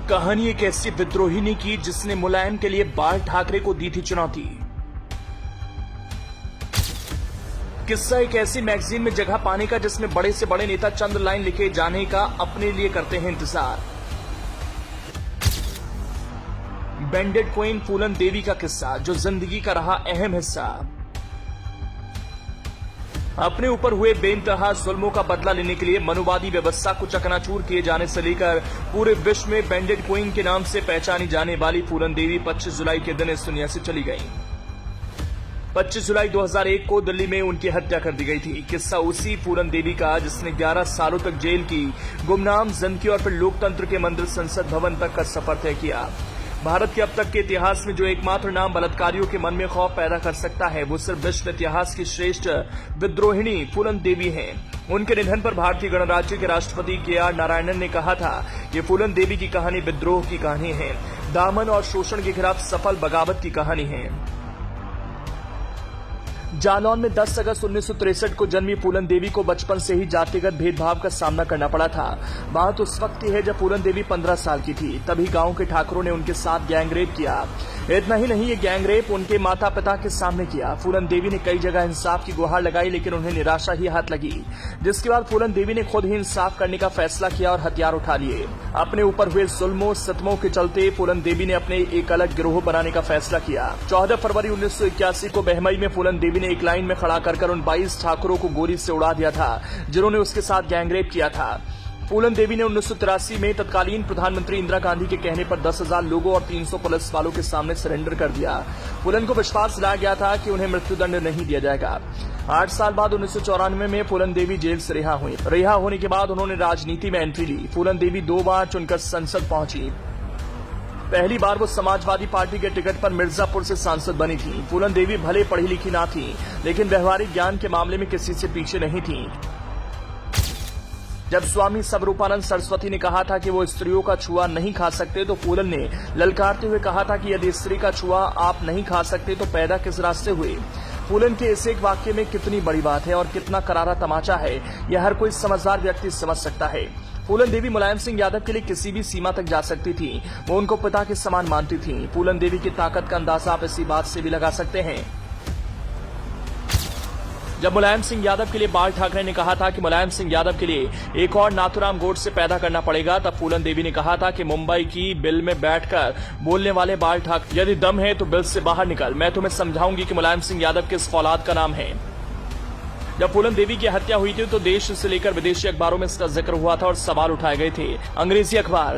कहानी एक ऐसी विद्रोहिनी की जिसने मुलायम के लिए बाल ठाकरे को दी थी चुनौती। किस्सा एक ऐसी मैगजीन में जगह पाने का जिसमें बड़े से बड़े नेता चंद लाइन लिखे जाने का अपने लिए करते हैं इंतजार। बैंडेड क्वीन फूलन देवी का किस्सा जो जिंदगी का रहा अहम हिस्सा। अपने ऊपर हुए बेइंतहा जुल्मों का बदला लेने के लिए मनुवादी व्यवस्था को चकनाचूर किए जाने से लेकर पूरे विश्व में बैंडेड क्वीन के नाम से पहचानी जाने वाली फूलन देवी 25 जुलाई के दिन इस दुनिया से चली गईं। 25 जुलाई 2001 को दिल्ली में उनकी हत्या कर दी गई थी। किस्सा उसी फूलन देवी का जिसने 11 सालों तक जेल की, गुमनाम जिंदगी और फिर लोकतंत्र के मंदिर संसद भवन तक का सफर तय किया। भारत के अब तक के इतिहास में जो एकमात्र नाम बलात्कारियों के मन में खौफ पैदा कर सकता है वो सिर्फ विश्व इतिहास की श्रेष्ठ विद्रोहिणी फूलन देवी हैं। उनके निधन पर भारतीय गणराज्य के राष्ट्रपति के.आर. नारायणन ने कहा था, ये फूलन देवी की कहानी विद्रोह की कहानी है, दामन और शोषण के खिलाफ सफल बगावत की कहानी है। जालौन में 10 अगस्त 1963 को जन्मी फूलन देवी को बचपन से ही जातिगत भेदभाव का सामना करना पड़ा था। बात उस वक्त की है जब फूलन देवी 15 साल की थी। तभी गांव के ठाकरों ने उनके साथ गैंगरेप किया। इतना ही नहीं, ये गैंगरेप उनके माता पिता के सामने किया। फूलन देवी ने कई जगह इंसाफ की गुहार लगाई लेकिन उन्हें निराशा ही हाथ लगी, जिसके बाद फूलन देवी ने खुद ही इंसाफ करने का फैसला किया और हथियार उठा लिए। अपने ऊपर हुए जुल्मों सितमों के चलते फूलन देवी ने अपने एक अलग गिरोह बनाने का फैसला किया। 14 फरवरी 1981 को बहमई में फूलन देवी ने एक लाइन में खड़ा कर उन 22 ठाकुरों को गोली से उड़ा दिया था जिन्होंने उसके साथ गैंगरेप किया था। फूलन देवी ने 1983 में तत्कालीन प्रधानमंत्री इंदिरा गांधी के कहने पर 10,000 लोगों और 300 पुलिस वालों के सामने सरेंडर कर दिया। फूलन को विश्वास दिलाया गया था कि उन्हें मृत्युदंड नहीं दिया जाएगा। 8 साल बाद 1994 में फूलन देवी जेल से रिहा हुई। रिहा होने के बाद उन्होंने राजनीति में एंट्री ली। फूलन देवी 2 बार चुनकर संसद पहुंची। पहली बार वो समाजवादी पार्टी के टिकट पर मिर्जापुर से सांसद बनी थी। फूलन देवी भले पढ़ी लिखी ना थी लेकिन व्यवहारिक ज्ञान के मामले में किसी से पीछे नहीं थी। जब स्वामी स्वरूपानंद सरस्वती ने कहा था कि वो स्त्रियों का छुआ नहीं खा सकते तो फूलन ने ललकारते हुए कहा था कि यदि स्त्री का छुआ आप नहीं खा सकते तो पैदा किस रास्ते हुए। फूलन के इस एक वाक्य में कितनी बड़ी बात है और कितना करारा तमाचा है, यह हर कोई समझदार व्यक्ति समझ सकता है। फूलन देवी मुलायम सिंह यादव के लिए किसी भी सीमा तक जा सकती थी। वो उनको पिता के समान मानती थी। फूलन देवी की ताकत का अंदाजा आप इसी बात से भी लगा सकते हैं। जब मुलायम सिंह यादव के लिए बाल ठाकरे ने कहा था कि मुलायम सिंह यादव के लिए एक और नाथुराम गोडसे पैदा करना पड़ेगा, तब फूलन देवी ने कहा था कि मुंबई की बिल में बैठकर बोलने वाले बाल ठाकरे, यदि दम है तो बिल से बाहर निकल, मैं तुम्हें समझाऊंगी कि मुलायम सिंह यादव किस औलाद का नाम है। जब फूलन देवी की हत्या हुई थी तो देश से लेकर विदेशी अखबारों में इसका जिक्र हुआ था और सवाल उठाए गए थे। अंग्रेजी अखबार